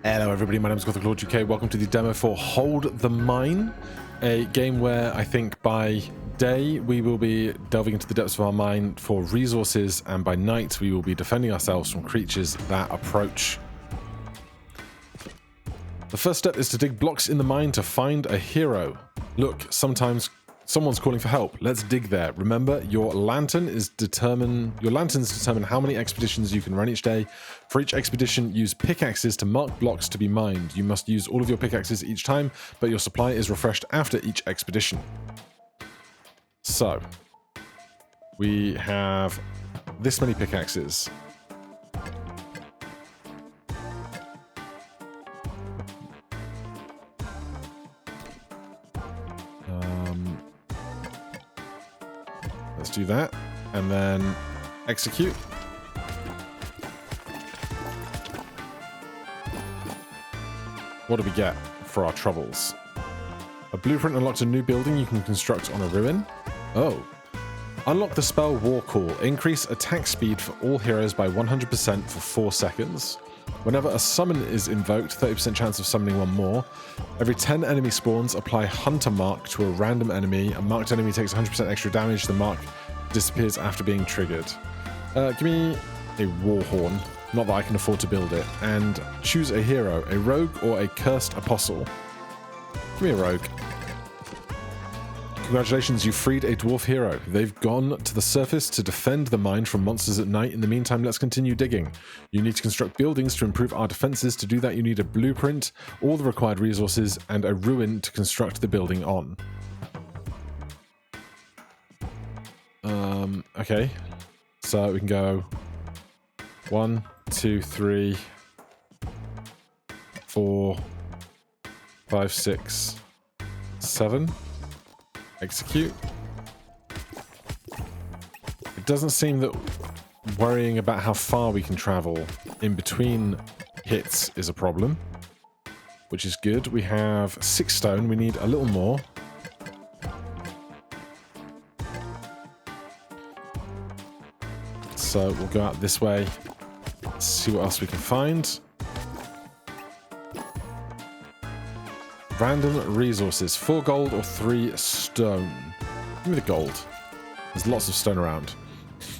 Hello everybody, my name is Gothic Lord UK. Welcome to the demo for Hold the Mine, a game where I think by day we will be delving into the depths of our mine for resources, and by night we will be defending ourselves from creatures that approach. The first step is to dig blocks in the mine to find a hero. Look, sometimes someone's calling for help. Let's dig there. Remember, your lanterns determine how many expeditions you can run each day. For each expedition, use pickaxes to mark blocks to be mined. You must use all of your pickaxes each time, but your supply is refreshed after each expedition. So, we have this many pickaxes. Let's do that, and then execute. What do we get for our troubles? A blueprint unlocks a new building you can construct on a ruin. Oh. Unlock the spell War Call. Increase attack speed for all heroes by 100% for 4 seconds. Whenever a summon is invoked, 30% chance of summoning one more. Every 10 enemy spawns, apply Hunter Mark to a random enemy. A marked enemy takes 100% extra damage. The mark disappears after being triggered. Give me a Warhorn. Not that I can afford to build it. And choose a hero, a rogue or a cursed apostle. Give me a rogue. Congratulations, you freed a dwarf hero. They've gone to the surface to defend the mine from monsters at night. In the meantime, let's continue digging. You need to construct buildings to improve our defenses. To do that, you need a blueprint, all the required resources, and a ruin to construct the building on. Okay. So we can go 1, 2, 3, 4, 5, 6, 7. Execute. It doesn't seem that worrying about how far we can travel in between hits is a problem, which is good. We have 6 stone. We need a little more. So we'll go out this way, see what else we can find. Random resources. 4 gold or 3 stone. Give me the gold. There's lots of stone around.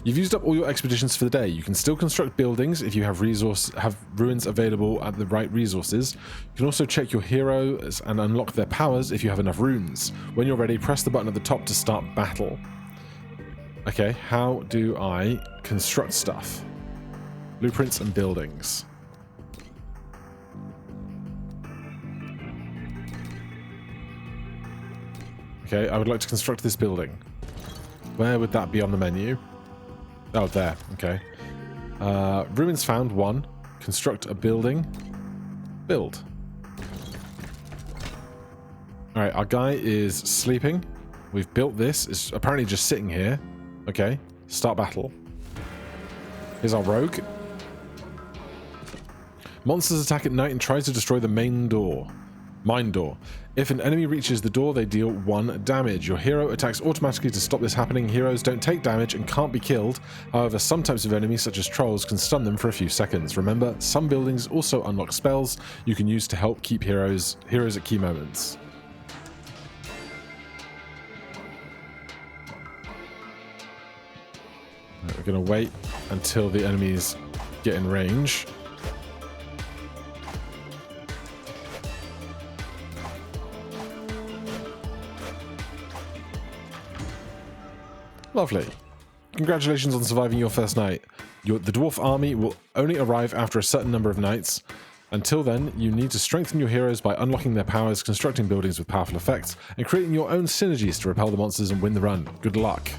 You've used up all your expeditions for the day. You can still construct buildings if you have ruins available at the right resources. You can also check your heroes and unlock their powers if you have enough runes. When you're ready, press the button at the top to start battle. Okay, how do I construct stuff? Blueprints and buildings. Okay, I would like to construct this building. Where would that be on the menu? Oh, there. Okay. Ruins found, 1. Construct a building. Build. Alright, our guy is sleeping. We've built this. It's apparently just sitting here. Okay, start battle. Here's our rogue. Monsters attack at night and try to destroy the mine door. If an enemy reaches the door, they deal 1 damage. Your hero attacks automatically to stop this happening. Heroes don't take damage and can't be killed. However, some types of enemies, such as trolls, can stun them for a few seconds. Remember, some buildings also unlock spells you can use to help keep heroes at key moments. We're going to wait until the enemies get in range. Lovely. Congratulations on surviving your first night. The dwarf army will only arrive after a certain number of nights. Until then, you need to strengthen your heroes by unlocking their powers, constructing buildings with powerful effects, and creating your own synergies to repel the monsters and win the run. Good luck.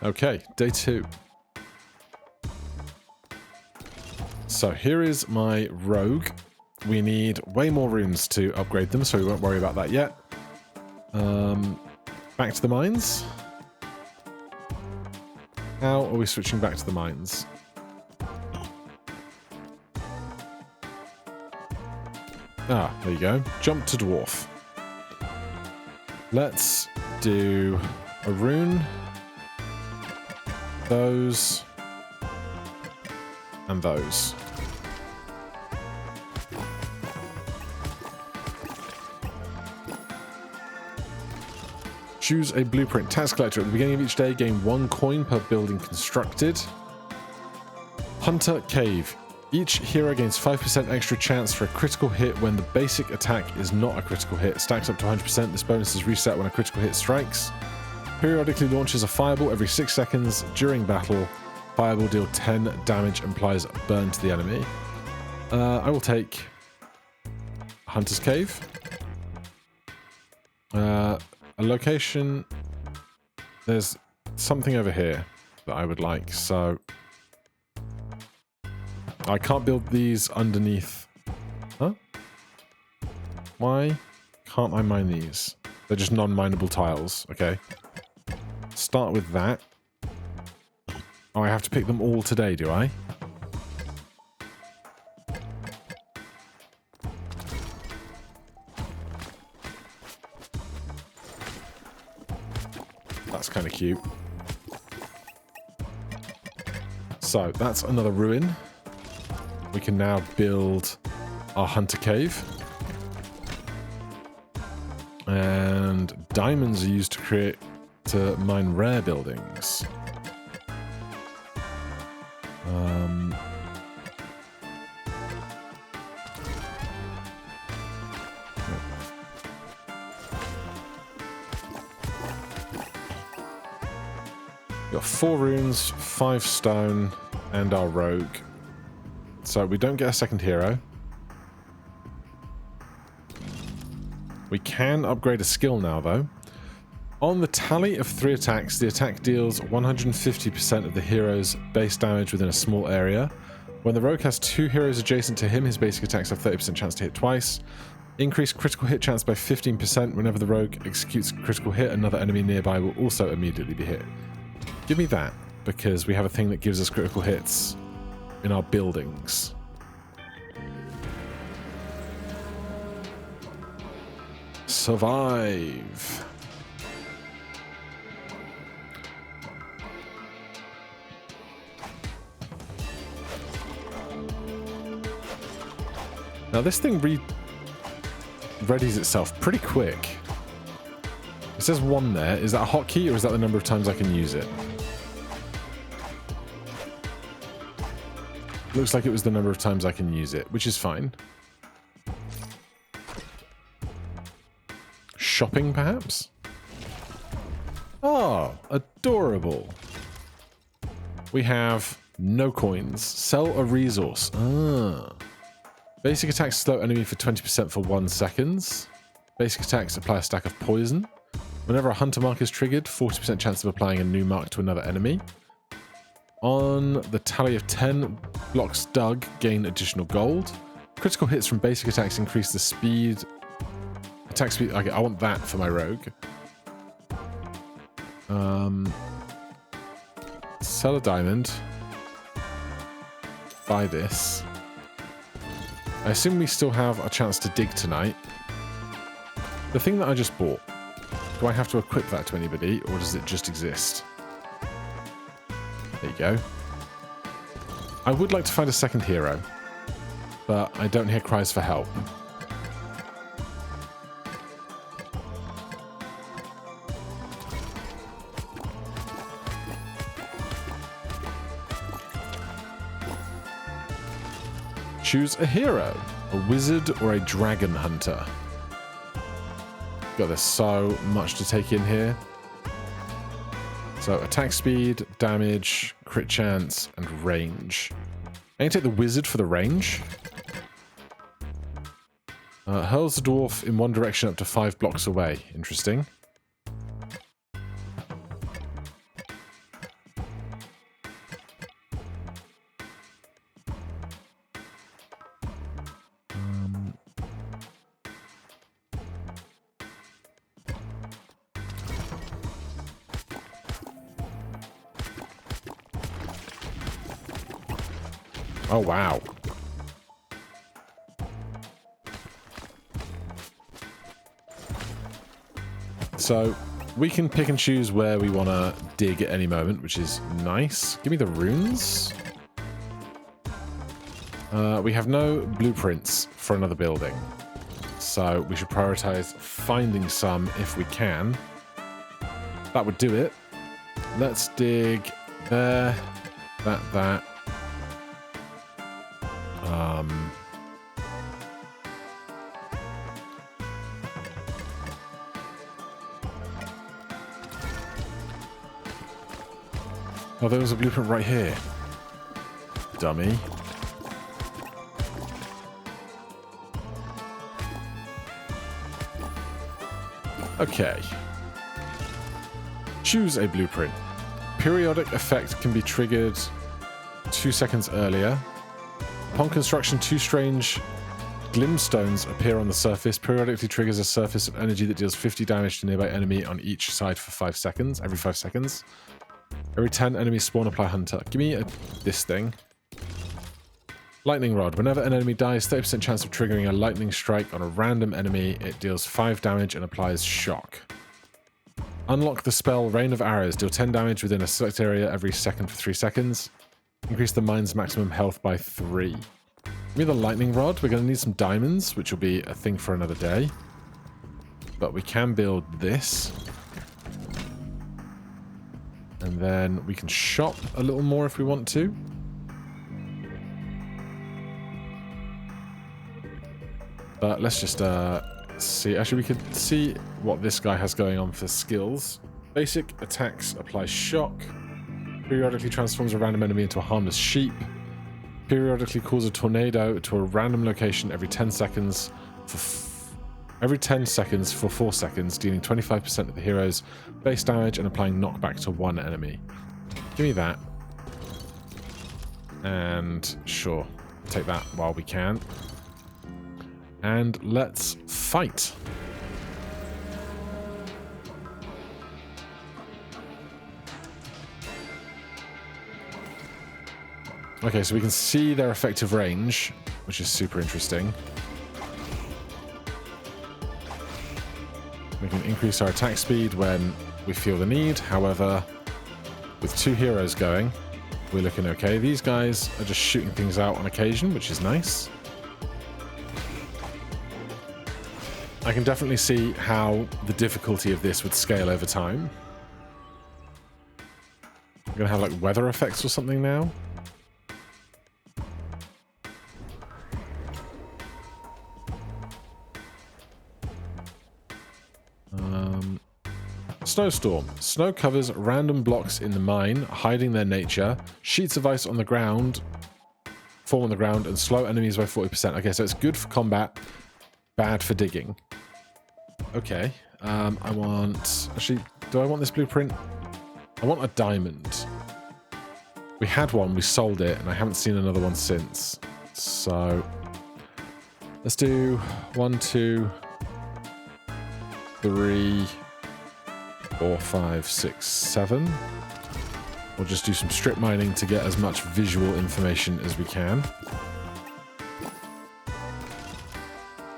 Okay, day 2. So here is my rogue. We need way more runes to upgrade them, so we won't worry about that yet. Back to the mines. How are we switching back to the mines? Ah, there you go. Jump to dwarf. Let's do a rune. Those. and those. Choose a blueprint. Tax collector. At the beginning of each day, gain 1 coin per building constructed. Hunter Cave. Each hero gains 5% extra chance for a critical hit when the basic attack is not a critical hit. Stacks up to 100%. This bonus is reset when a critical hit strikes. Periodically launches a fireball every 6 seconds during battle. Fireball deal 10 damage, implies burn to the enemy. I will take Hunter's Cave. A location. There's something over here that I would like, so I can't build these underneath. Huh? Why can't I mine these? They're just non-mineable tiles. Okay. Start with that. Oh, I have to pick them all today, do I? That's kind of cute. So, that's another ruin. We can now build our Hunter Cave. And diamonds are used to mine rare buildings. Got 4 runes, 5 stone, and our rogue. So we don't get a second hero. We can upgrade a skill now, though. On the tally of 3 attacks, the attack deals 150% of the hero's base damage within a small area. When the rogue has 2 heroes adjacent to him, his basic attacks have 30% chance to hit twice. Increase critical hit chance by 15%. Whenever the rogue executes a critical hit, another enemy nearby will also immediately be hit. Give me that, because we have a thing that gives us critical hits in our buildings. Survive. Now this thing readies itself pretty quick. It says 1 there. Is that a hotkey or is that the number of times I can use it? Looks like it was the number of times I can use it, which is fine. Shopping, perhaps? Oh, adorable. We have no coins. Sell a resource. Ah. Basic attacks slow enemy for 20% for 1 second. Basic attacks apply a stack of poison. Whenever a hunter mark is triggered, 40% chance of applying a new mark to another enemy. On the tally of 10 blocks dug, gain additional gold. Critical hits from basic attacks increase the speed. Attack speed. Okay, I want that for my rogue. Sell a diamond. Buy this. I assume we still have a chance to dig tonight. The thing that I just bought, do I have to equip that to anybody, or does it just exist? There you go. I would like to find a second hero, but I don't hear cries for help. Choose a hero, a wizard or a dragon hunter. God, there's so much to take in here. So attack speed, damage, crit chance, and range. I can take the wizard for the range. Hurls the dwarf in one direction up to 5 blocks away. Interesting. Oh, wow. So, we can pick and choose where we want to dig at any moment, which is nice. Give me the runes. We have no blueprints for another building. So we should prioritize finding some if we can. That would do it. Let's dig there, that. Oh, there was a blueprint right here. Dummy. Okay. Choose a blueprint. Periodic effect can be triggered 2 seconds earlier. Upon construction, 2 strange glimstones appear on the surface. Periodically triggers a surface of energy that deals 50 damage to nearby enemy on each side for 5 seconds. Every 5 seconds. Every 10 enemies spawn, apply hunter. Give me this thing. Lightning rod. Whenever an enemy dies, 30% chance of triggering a lightning strike on a random enemy. It deals 5 damage and applies shock. Unlock the spell Rain of Arrows. Deal 10 damage within a select area every second for 3 seconds. Increase the mine's maximum health by 3. Give me the lightning rod. We're going to need some diamonds, which will be a thing for another day. But we can build this. And then we can shop a little more if we want to. But let's just see. Actually, we could see what this guy has going on for skills. Basic attacks apply shock. Periodically transforms a random enemy into a harmless sheep. Periodically calls a tornado to a random location every 10 seconds for 4 seconds, dealing 25% of the hero's base damage and applying knockback to 1 enemy. Give me that. And sure, take that while we can. And let's fight. Okay, so we can see their effective range, which is super interesting. We can increase our attack speed when we feel the need. However, with 2 heroes going, we're looking okay. These guys are just shooting things out on occasion, which is nice. I can definitely see how the difficulty of this would scale over time. We're going to have like weather effects or something now. Snowstorm. Snow covers random blocks in the mine, hiding their nature. Sheets of ice on the ground form on the ground and slow enemies by 40%. Okay, so it's good for combat, bad for digging. Okay. I want... Actually, do I want this blueprint? I want a diamond. We had one, we sold it, and I haven't seen another one since. So... let's do 1, 2, 3... 4, 5, 6, 7. We'll just do some strip mining to get as much visual information as we can.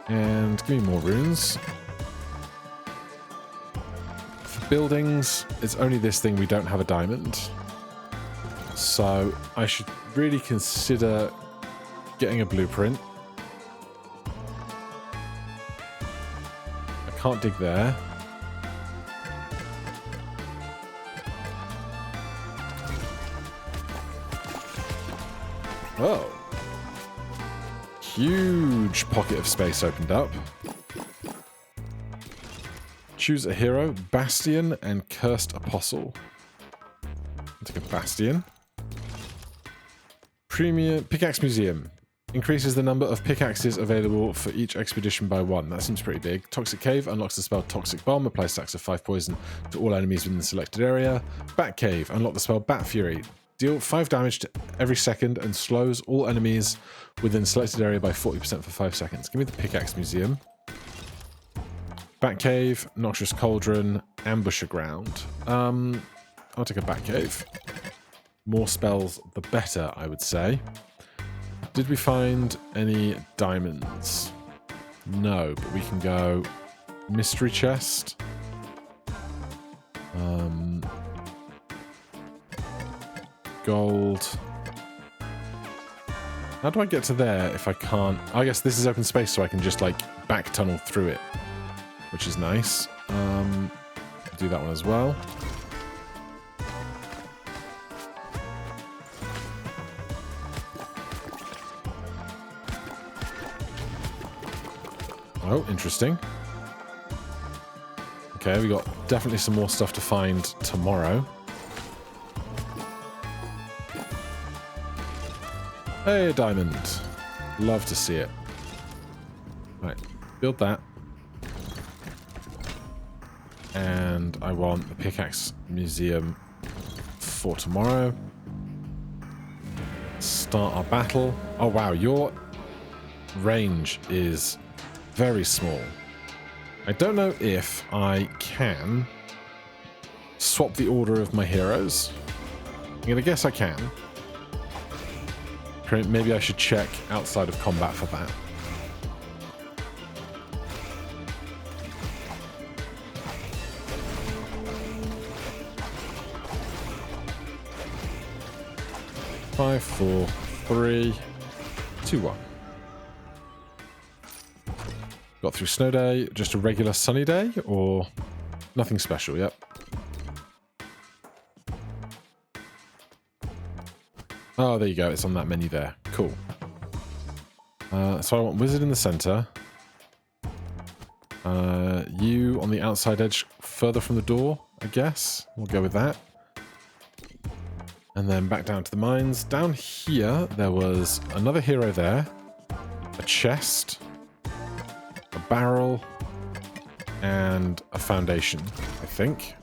And give me more runes. For buildings, it's only this thing we don't have a diamond. So I should really consider getting a blueprint. I can't dig there. Oh. Huge pocket of space opened up. Choose a hero, Bastion and Cursed Apostle. I'll take a Bastion. Premium Pickaxe Museum. Increases the number of pickaxes available for each expedition by 1. That seems pretty big. Toxic Cave unlocks the spell Toxic Bomb. Applies stacks of 5 poison to all enemies within the selected area. Bat Cave. Unlock the spell Bat Fury. Deal 5 damage to every second and slows all enemies within selected area by 40% for 5 seconds. Give me the Pickaxe Museum. Bat Cave, Noxious Cauldron, Ambusher Ground. I'll take a Bat Cave. More spells, the better, I would say. Did we find any diamonds? No, but we can go Mystery Chest. Gold. How do I get to there if I can't? I guess this is open space, so I can just, like, back tunnel through it, which is nice. Do that one as well. Oh, interesting. Okay, we got definitely some more stuff to find tomorrow. Hey, diamond. Love to see it. Right, build that. And I want the pickaxe museum for tomorrow. Start our battle. Oh, wow, your range is very small. I don't know if I can swap the order of my heroes. I'm going to guess I can. Maybe I should check outside of combat for that. Five, four, three, two, one. Got through snow day, just a regular sunny day, or nothing special? Yep. Oh, there you go. It's on that menu there. Cool. So I want wizard in the center. You on the outside edge, further from the door, I guess. We'll go with that. And then back down to the mines. Down here, there was another hero there. A chest. A barrel. And a foundation, I think.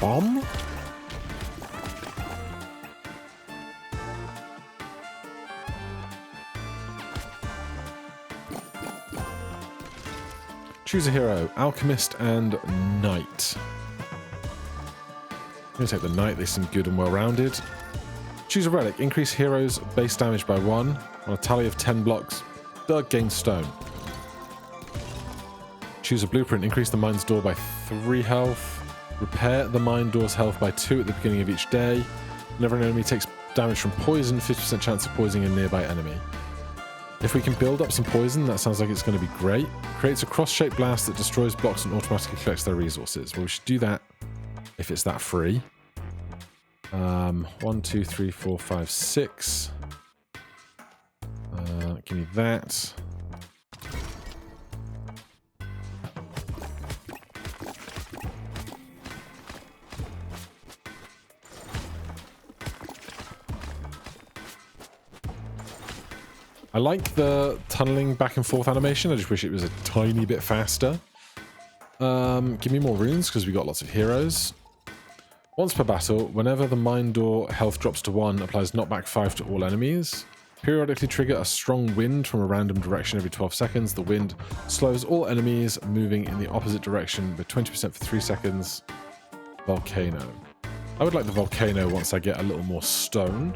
Bomb? Choose a hero, alchemist and knight. I'm going to take the knight, they seem good and well-rounded. Choose a relic, increase heroes base damage by 1 on a tally of 10 blocks. Dug, gain stone. Choose a blueprint, increase the mine's door by 3 health. Repair the mine door's health by 2 at the beginning of each day. Whenever an enemy takes damage from poison, 50% chance of poisoning a nearby enemy. If we can build up some poison, that sounds like it's going to be great. Creates a cross-shaped blast that destroys blocks and automatically collects their resources. Well, we should do that if it's that free. 1, 2, 3, 4, 5, 6. Give me that. I like the tunneling back and forth animation. I just wish it was a tiny bit faster. Give me more runes because we got lots of heroes. Once per battle, whenever the mine door health drops to 1, applies knockback 5 to all enemies. Periodically trigger a strong wind from a random direction every 12 seconds. The wind slows all enemies moving in the opposite direction with 20% for 3 seconds. Volcano. I would like the volcano once I get a little more stone.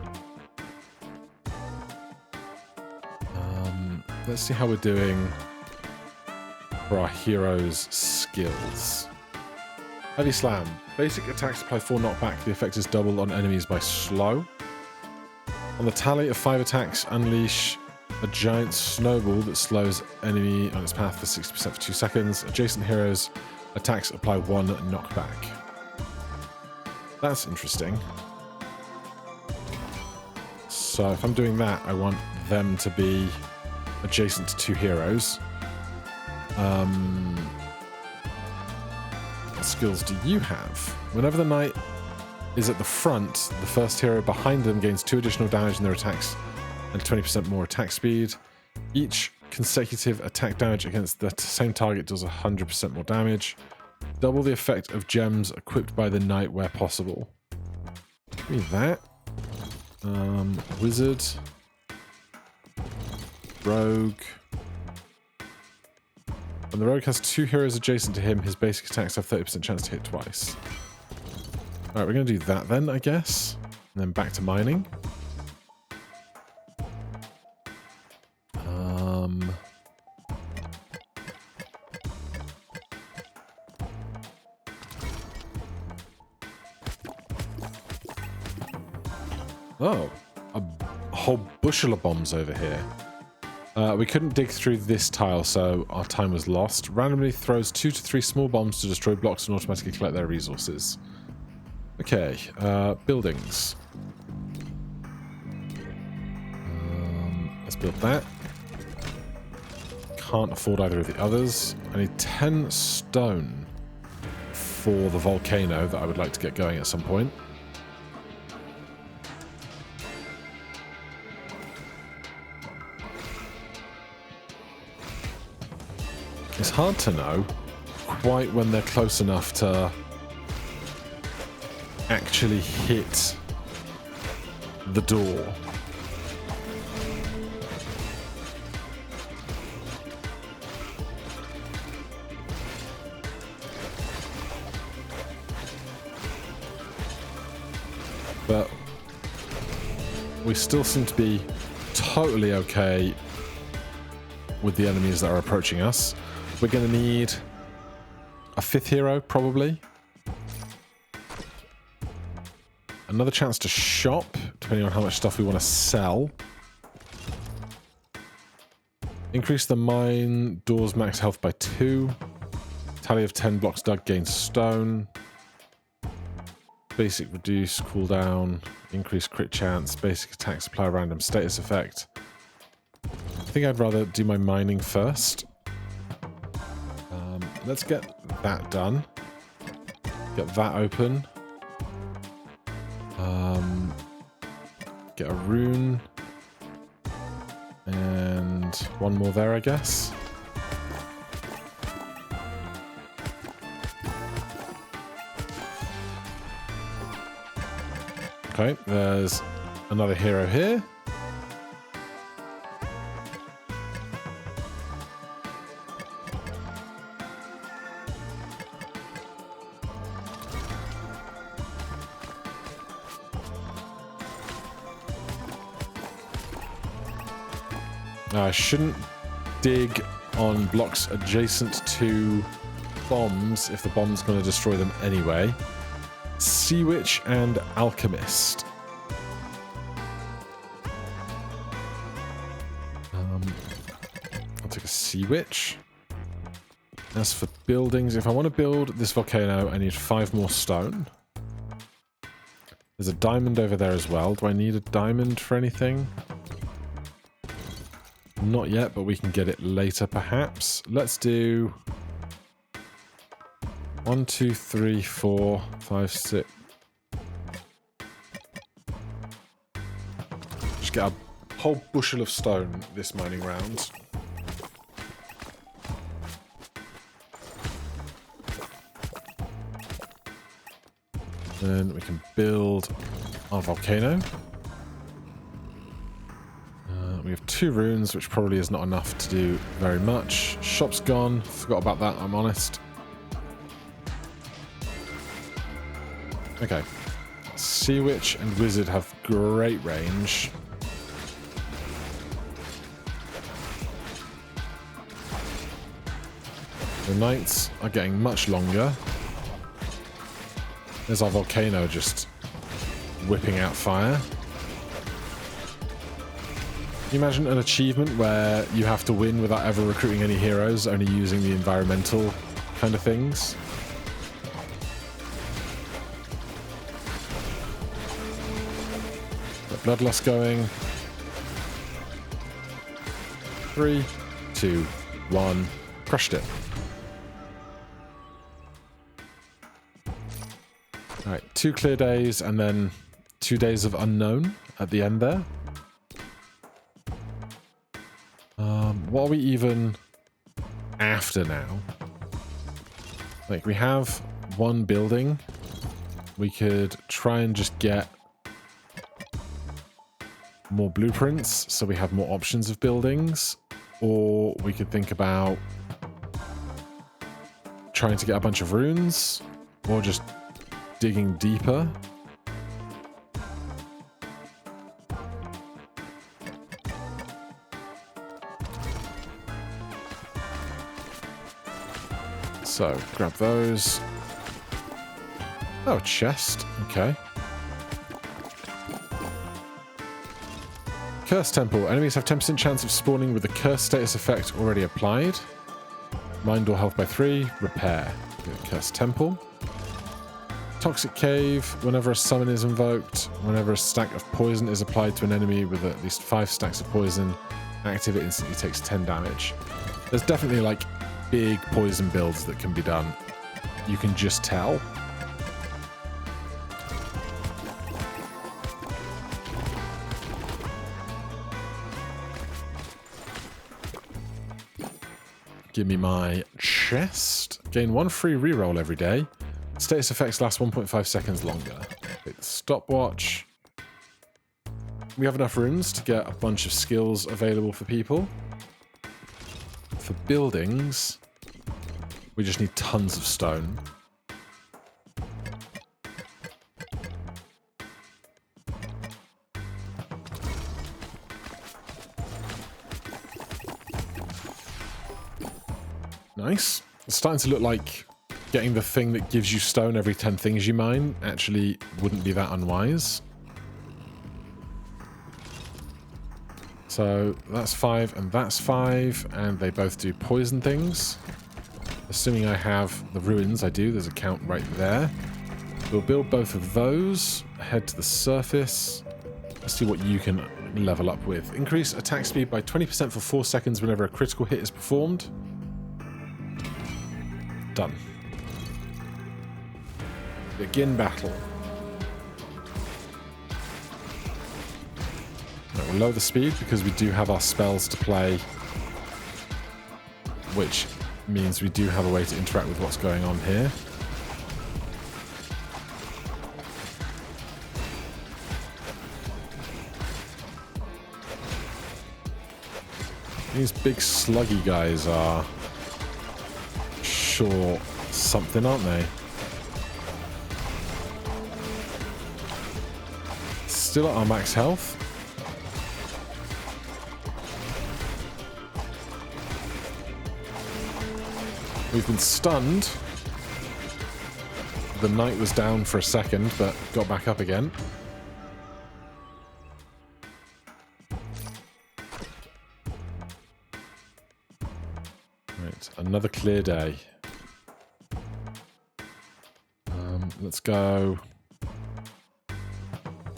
Let's see how we're doing for our heroes' skills. Heavy Slam. Basic attacks apply 4 knockback. The effect is doubled on enemies by slow. On the tally of 5 attacks, unleash a giant snowball that slows enemy on its path for 60% for 2 seconds. Adjacent heroes' attacks apply 1 knockback. That's interesting. So if I'm doing that, I want them to be adjacent to 2 heroes. What skills do you have? Whenever the knight is at the front, the first hero behind them gains 2 additional damage in their attacks and 20% more attack speed. Each consecutive attack damage against the same target does 100% more damage. Double the effect of gems equipped by the knight where possible. Give me that. Wizard. Rogue. When the rogue has 2 heroes adjacent to him, his basic attacks have 30% chance to hit twice. Alright, we're going to do that then, I guess. And then back to mining. Oh, a whole bushel of bombs over here. We couldn't dig through this tile, so our time was lost. Randomly throws 2 to 3 small bombs to destroy blocks and automatically collect their resources. Okay, buildings. Let's build that. Can't afford either of the others. I need 10 stone for the volcano that I would like to get going at some point. It's hard to know quite when they're close enough to actually hit the door. But we still seem to be totally okay with the enemies that are approaching us. We're going to need a 5th hero, probably. Another chance to shop, depending on how much stuff we want to sell. Increase the mine door's max health by 2. Tally of 10 blocks dug gains stone. Basic reduce cooldown. Increase crit chance. Basic attack supply random status effect. I think I'd rather do my mining first. Let's get that done. Get that open. Get a rune. And one more there, I guess. Okay, there's another hero here. I shouldn't dig on blocks adjacent to bombs if the bomb's going to destroy them anyway. Sea Witch and Alchemist. I'll take a Sea Witch. As for buildings, if I want to build this volcano, I need 5 more stone. There's a diamond over there as well. Do I need a diamond for anything? Not yet, but we can get it later perhaps. Let's do 1, 2, 3, 4, 5, 6. Just get a whole bushel of stone this mining round. Then we can build our volcano. We have 2 runes, which probably is not enough to do very much. Shop's gone. Forgot about that, I'm honest. Okay. Sea Witch and Wizard have great range. The nights are getting much longer. There's our volcano just whipping out fire. Can you imagine an achievement where you have to win without ever recruiting any heroes, only using the environmental kind of things? Got Bloodlust going. 3, 2, 1. Crushed it. Alright, 2 clear days and then 2 days of unknown at the end there. What are we even after now? Like, we have 1 building. We could try and just get more blueprints so we have more options of buildings. Or we could think about trying to get a bunch of runes. Or just digging deeper. So, grab those. Oh, chest. Okay. Curse Temple. Enemies have 10% chance of spawning with the curse status effect already applied. Mind or health by 3. Repair. Curse Temple. Toxic Cave. Whenever a summon is invoked, whenever a stack of poison is applied to an enemy with at least 5 stacks of poison, active it instantly takes 10 damage. There's definitely like big poison builds that can be done. You can just tell. Give me my chest. Gain 1 free reroll every day. Status effects last 1.5 seconds longer. Take the stopwatch. We have enough runes to get a bunch of skills available for people. For buildings, we just need tons of stone. Nice. It's starting to look like getting the thing that gives you stone every 10 things you mine actually wouldn't be that unwise. So that's 5 and that's 5, and they both do poison things. Assuming I have the ruins, I do. There's a count right there. We'll build both of those. Head to the surface. Let's see what you can level up with. Increase attack speed by 20% for 4 seconds whenever a critical hit is performed. Done. Begin battle. Right, we'll lower the speed because we do have our spells to play, which means we do have a way to interact with what's going on here. These big sluggy guys are sure something, aren't they? Still at our max health. We've been stunned. The knight was down for a second, but got back up again. Right, another clear day. Let's go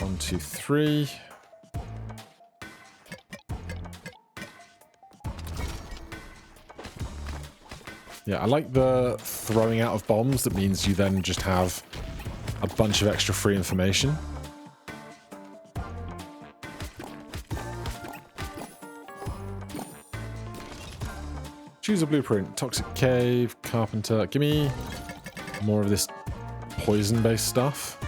1, 2, 3. Yeah, I like the throwing out of bombs. That means you then just have a bunch of extra free information. Choose a blueprint. Toxic Cave, Carpenter. Give me more of this poison-based stuff.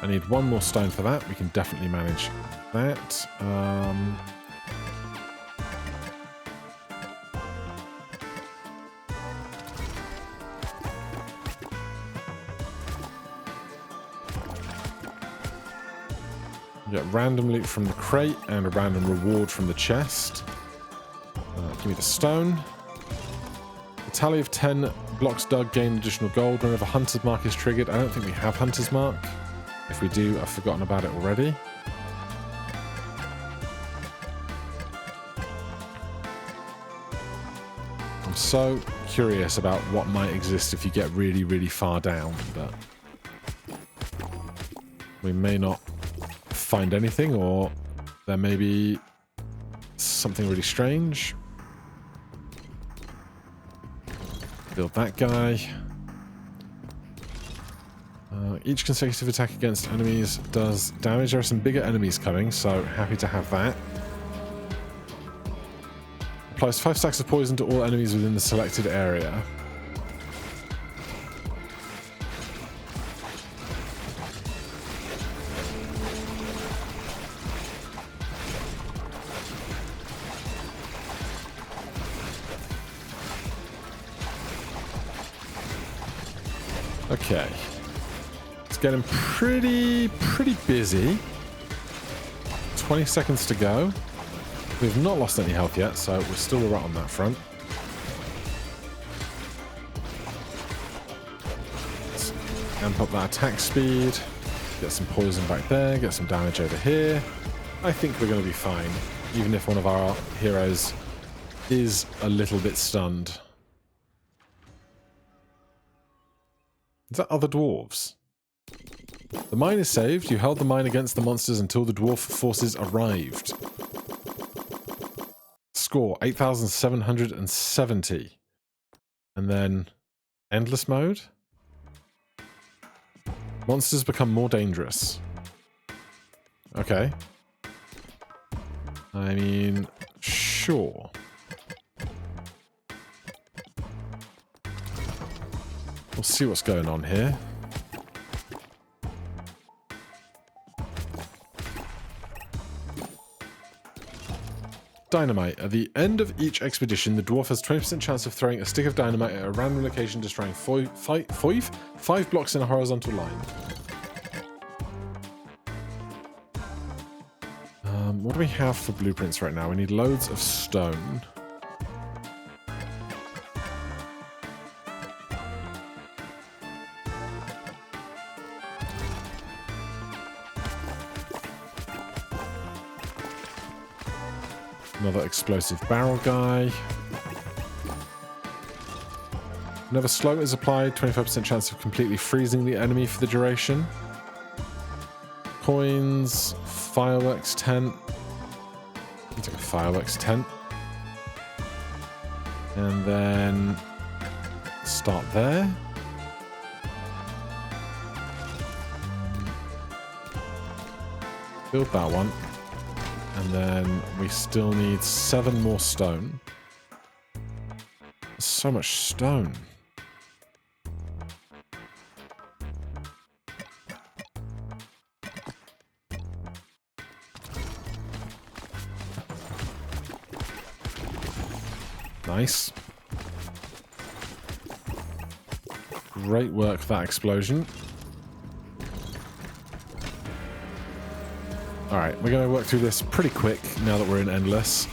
I need 1 more stone for that. We can definitely manage that. Get random loot from the crate and a random reward from the chest. Give me the stone. A tally of 10 blocks dug gain additional gold whenever Hunter's Mark is triggered. I don't think we have Hunter's Mark. If we do, I've forgotten about it already. I'm so curious about what might exist if you get really, really far down, but we may not find anything, or there may be something really strange. Build that guy. Each consecutive attack against enemies does damage. There are some bigger enemies coming, so happy to have that. Applies 5 stacks of poison to all enemies within the selected area. Okay. It's getting pretty busy. 20 seconds to go. We've not lost any health yet, so we're still right on that front. Let's amp up that attack speed. Get some poison back there. Get some damage over here. I think we're going to be fine, even if one of our heroes is a little bit stunned. Is that other dwarves? The mine is saved. You held the mine against the monsters until the dwarf forces arrived. Score 8,770. And then endless mode. Monsters become more dangerous. Okay. I mean, sure. We'll see what's going on here. Dynamite. At the end of each expedition, the dwarf has 20% chance of throwing a stick of dynamite at a random location, destroying 5 blocks in a horizontal line. What do we have for blueprints right now? We need loads of stone. Another explosive barrel guy. Whenever slow is applied, 25% chance of completely freezing the enemy for the duration. Coins, fireworks tent. I'll take a fireworks tent. And then start there. Build that one. And then we still need 7 more stone. So much stone. Nice. Great work for that explosion. Alright, we're going to work through this pretty quick now that we're in Endless.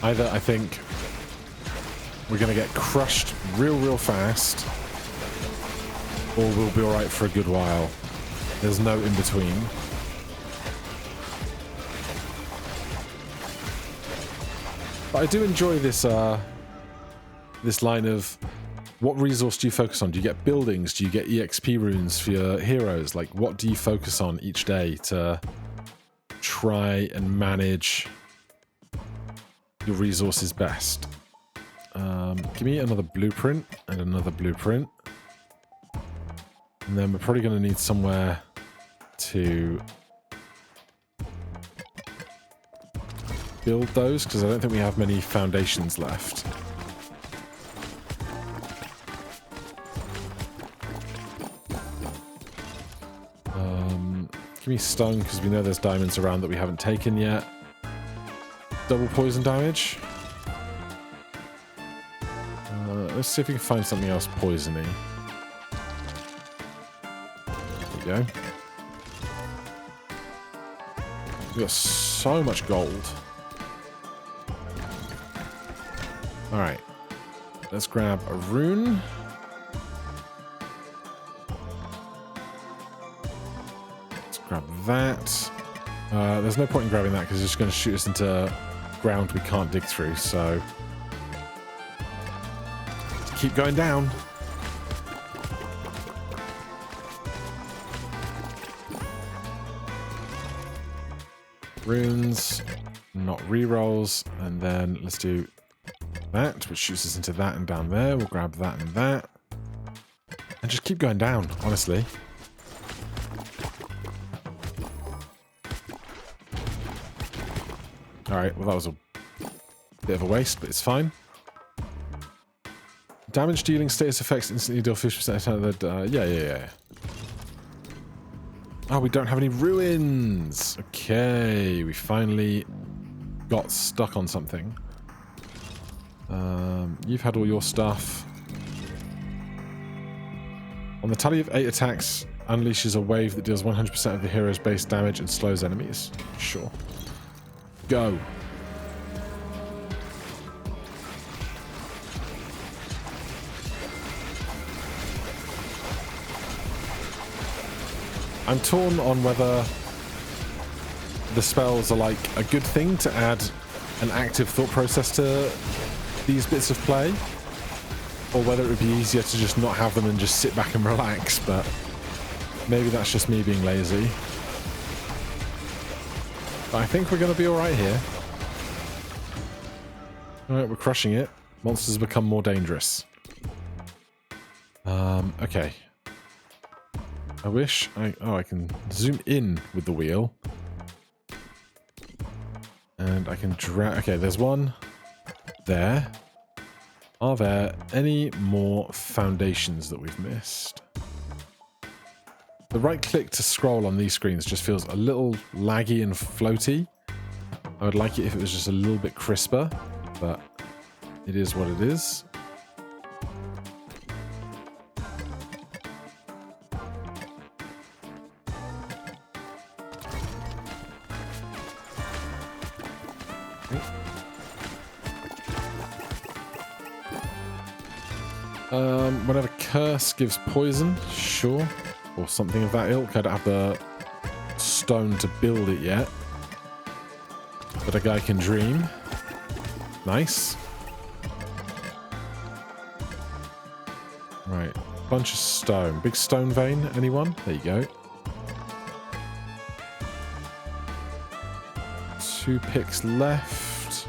Either I think we're going to get crushed real fast, or we'll be alright for a good while. There's no in between. But I do enjoy this this line of what resource do you focus on? Do you get buildings? Do you get EXP runes for your heroes? Like, what do you focus on each day to try and manage your resources best? Give me another blueprint and another blueprint. And then we're probably going to need somewhere to build those, because I don't think we have many foundations left. Give me stone, because we know there's diamonds around that we haven't taken yet. Double poison damage. Let's see if we can find something else poisony. There we go. We've got so much gold. Alright. Let's grab a rune. Let's grab that. There's no point in grabbing that because it's just going to shoot us into ground we can't dig through, so let's keep going down. Runes, not rerolls, and then let's do that, which shoots us into that and down there. We'll grab that and that. And just keep going down, honestly. Alright, well that was a bit of a waste, but it's fine. Damage dealing status effects instantly deal 50% attack. Yeah. Oh, we don't have any ruins. Okay, we finally got stuck on something. You've had all your stuff. On the tally of 8 attacks, unleashes a wave that deals 100% of the hero's base damage and slows enemies. Sure. Go. I'm torn on whether the spells are like a good thing to add an active thought process to these bits of play, or whether it would be easier to just not have them and just sit back and relax, but maybe that's just me being lazy. But I think we're going to be alright here. Alright, we're crushing it. Monsters become more dangerous. Okay. I wish I can zoom in with the wheel. And I can drag... Okay, there's one there. Are there any more foundations that we've missed? The right click to scroll on these screens just feels a little laggy and floaty. I would like it if it was just a little bit crisper, but it is what it is. Whenever curse gives poison, sure. Or something of that ilk. I don't have the stone to build it yet. But a guy can dream. Nice. Right. Bunch of stone. Big stone vein, anyone? There you go. 2 picks left.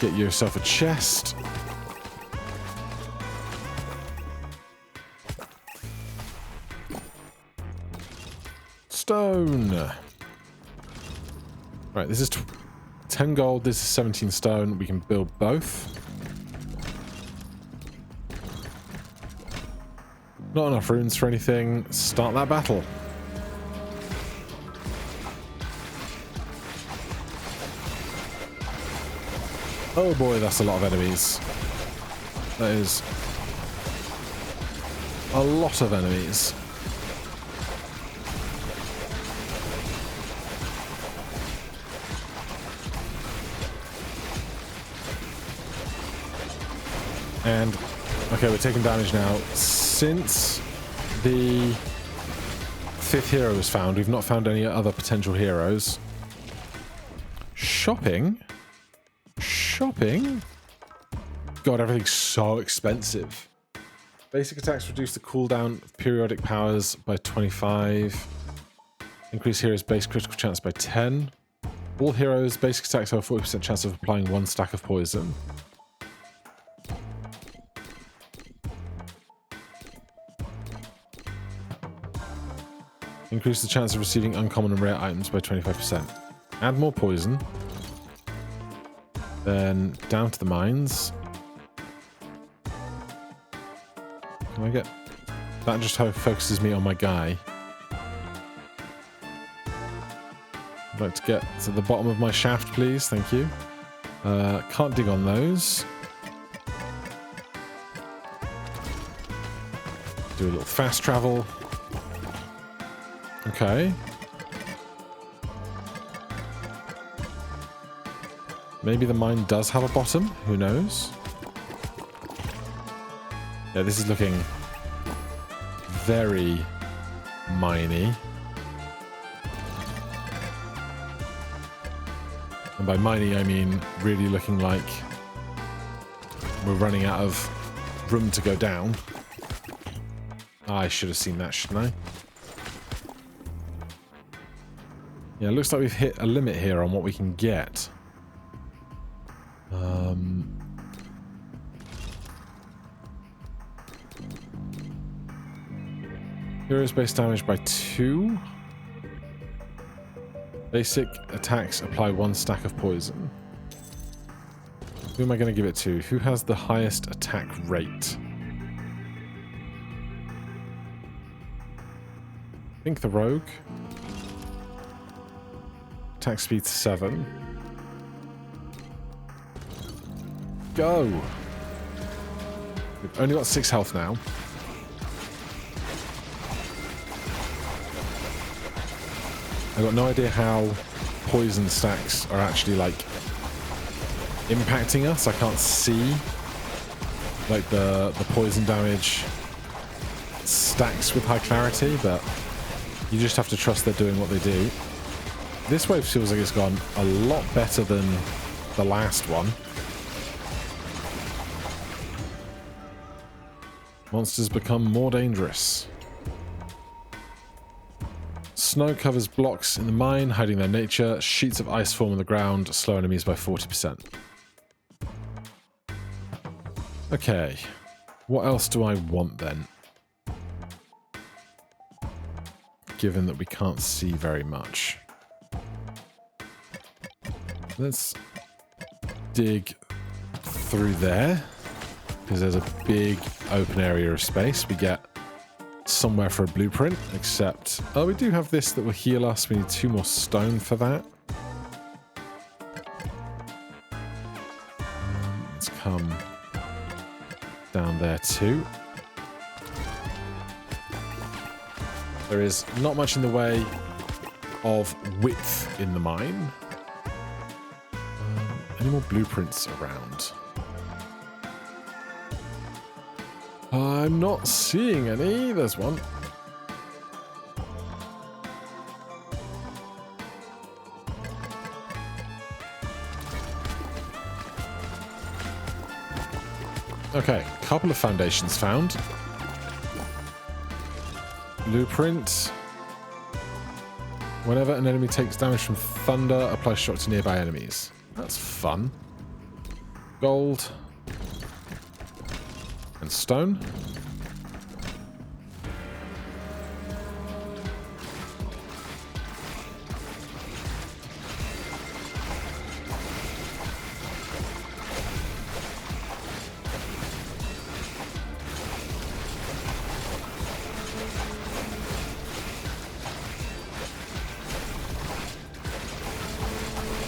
Get yourself a chest. Stone. Right, this is 10 gold, this is 17 stone. We can build both. Not enough runes for anything. Start that battle. Oh boy, that's a lot of enemies. That is a lot of enemies. And, okay, we're taking damage now. Since the 5th hero was found, we've not found any other potential heroes. Shopping? Shopping? God, everything's so expensive. Basic attacks reduce the cooldown of periodic powers by 25. Increase heroes' base critical chance by 10. All heroes' basic attacks have a 40% chance of applying 1 stack of poison. Increase the chance of receiving uncommon and rare items by 25%. Add more poison. Then down to the mines. Can I get... That just focuses me on my guy. I'd like to get to the bottom of my shaft, please. Thank you. Can't dig on those. Do a little fast travel. Okay. Maybe the mine does have a bottom. Who knows? Yeah, this is looking very miney. And by miney, I mean really looking like we're running out of room to go down. I should have seen that, shouldn't I? Yeah, it looks like we've hit a limit here on what we can get. Heroes base damage by 2. Basic attacks apply 1 stack of poison. Who am I going to give it to? Who has the highest attack rate? I think the rogue. Attack speed 7. Go! We've only got 6 health now. I've got no idea how poison stacks are actually, like, impacting us. I can't see like the poison damage stacks with high clarity, but you just have to trust they're doing what they do. This wave feels like it's gone a lot better than the last one. Monsters become more dangerous. Snow covers blocks in the mine, hiding their nature. Sheets of ice form on the ground, slow enemies by 40%. Okay, what else do I want then? Given that we can't see very much. Let's dig through there, because there's a big open area of space. We get somewhere for a blueprint, except... Oh, we do have this that will heal us. We need 2 more stone for that. Let's come down there too. There is not much in the way of width in the mine. Any more blueprints around? I'm not seeing any. There's one. Okay, couple of foundations found. Blueprint. Whenever an enemy takes damage from thunder, apply shock to nearby enemies. That's fun. Gold. And stone.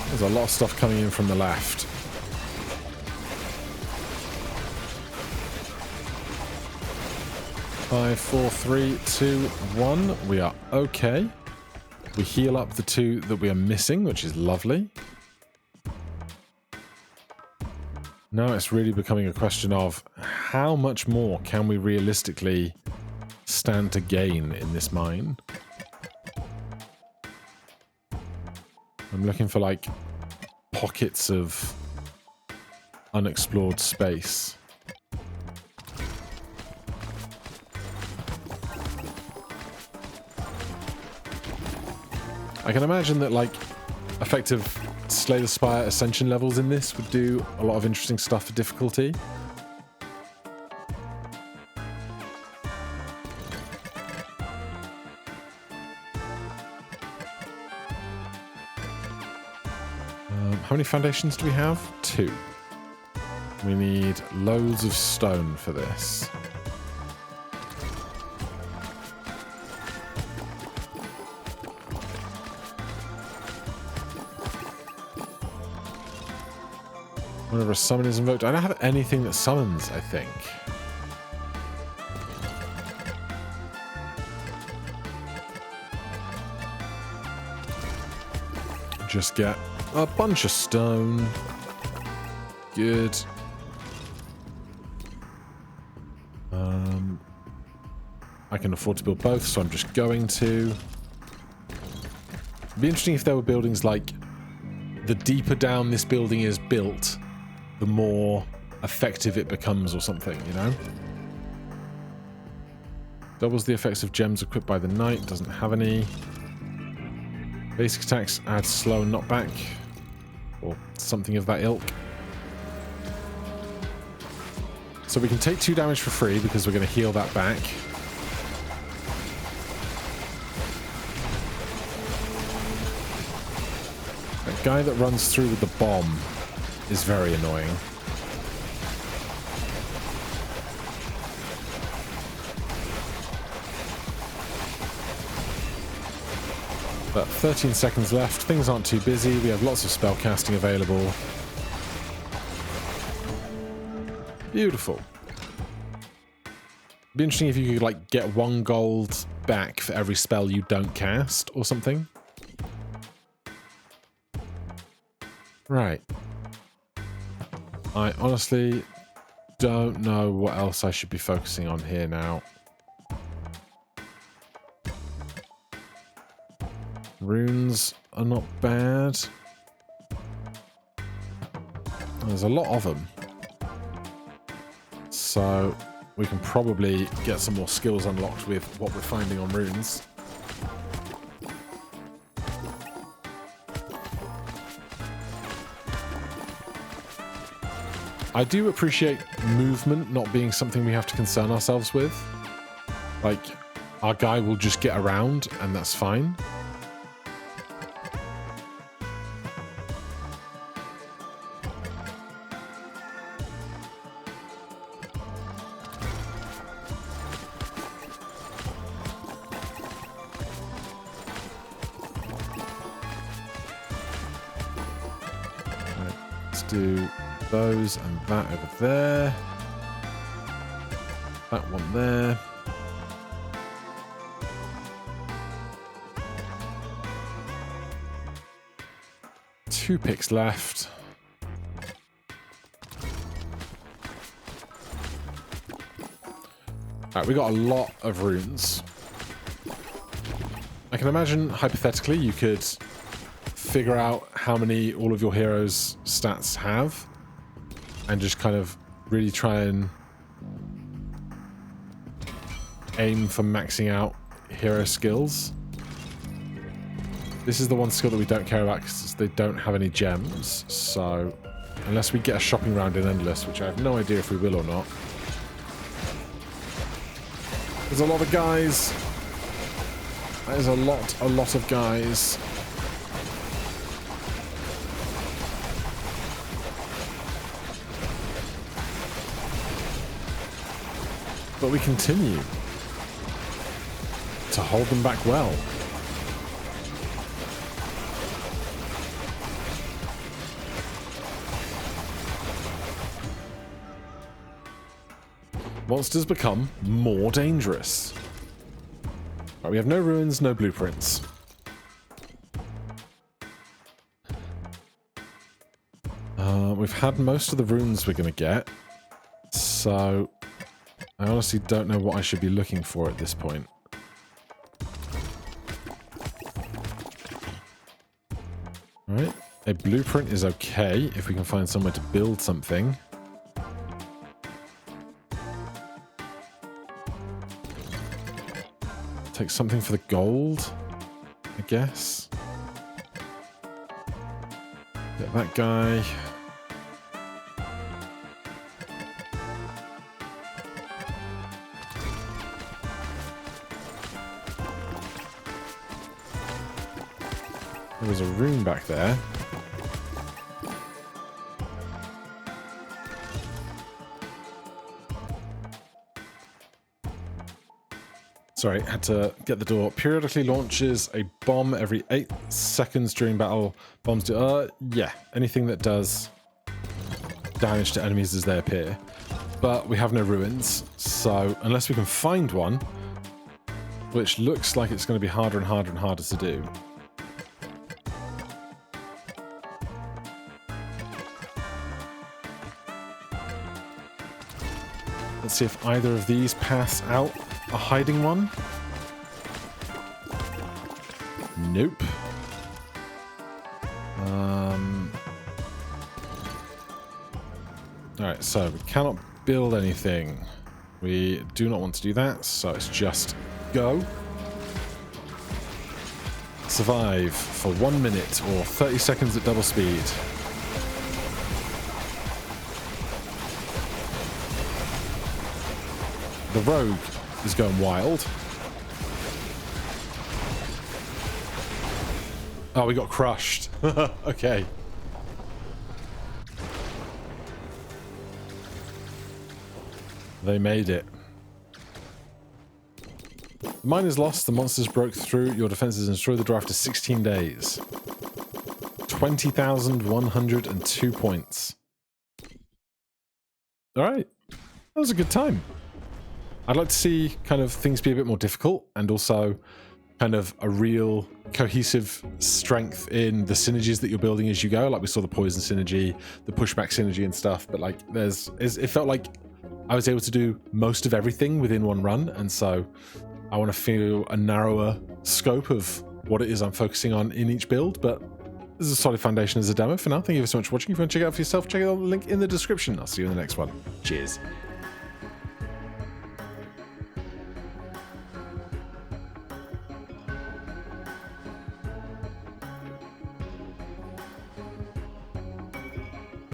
There's a lot of stuff coming in from the left. Five, 4, 3, 2, 1. We are okay. We heal up the 2 that we are missing, which is lovely. Now it's really becoming a question of how much more can we realistically stand to gain in this mine? I'm looking for like pockets of unexplored space. I can imagine that like effective Slay the Spire ascension levels in this would do a lot of interesting stuff for difficulty. How many foundations do we have? 2. We need loads of stone for this. Whenever a summon is invoked, I don't have anything that summons, I think. Just get a bunch of stone. Good. I can afford to build both, so I'm just going to. It'd be interesting if there were buildings like the deeper down this building is built, the more effective it becomes or something, you know? Doubles the effects of gems equipped by the knight, doesn't have any. Basic attacks add slow and knockback, or something of that ilk. So we can take 2 damage for free because we're going to heal that back. That guy that runs through with the bomb is very annoying. But 13 seconds left. Things aren't too busy. We have lots of spell casting available. Beautiful. It'd be interesting if you could like get 1 gold back for every spell you don't cast or something. Right. I honestly don't know what else I should be focusing on here now. Runes are not bad. There's a lot of them. So we can probably get some more skills unlocked with what we're finding on runes. I do appreciate movement not being something we have to concern ourselves with. Like, our guy will just get around and that's fine. Right, let's do those and that over there. That one there. Two picks left. Alright, we got a lot of runes. I can imagine, hypothetically, you could figure out how many all of your heroes' stats have and just kind of really try and aim for maxing out hero skills. This is the one skill that we don't care about because they don't have any gems. So unless we get a shopping round in Endless, which I have no idea if we will or not. There's a lot of guys. That is a lot of guys. But we continue to hold them back well. Monsters become more dangerous. Right, we have no ruins, no blueprints. We've had most of the runes we're going to get, so I honestly don't know what I should be looking for at this point. Alright, a blueprint is okay if we can find somewhere to build something. Take something for the gold, I guess. Get that guy. There was a rune back there. Sorry, had to get the door. Periodically launches a bomb every 8 seconds during battle. Bombs do... yeah. Anything that does damage to enemies as they appear. But we have no ruins, so unless we can find one, which looks like it's going to be harder and harder and harder to do. Let's see if either of these pass out a hiding one. Nope. Alright, so we cannot build anything. We do not want to do that, so it's just go. Survive for 1 minute or 30 seconds at double speed. The rogue is going wild. Oh, we got crushed. Okay. They made it. The mine is lost. The monsters broke through your defenses and destroyed the door after 16 days. 20,102 points. Alright. That was a good time. I'd like to see kind of things be a bit more difficult and also kind of a real cohesive strength in the synergies that you're building as you go. Like we saw the poison synergy, the pushback synergy and stuff, but like it felt like I was able to do most of everything within one run, and so I want to feel a narrower scope of what it is I'm focusing on in each build, but this is a solid foundation as a demo for now. Thank you so much for watching. If you want to check it out for yourself, check out the link in the description. I'll see you in the next one. Cheers.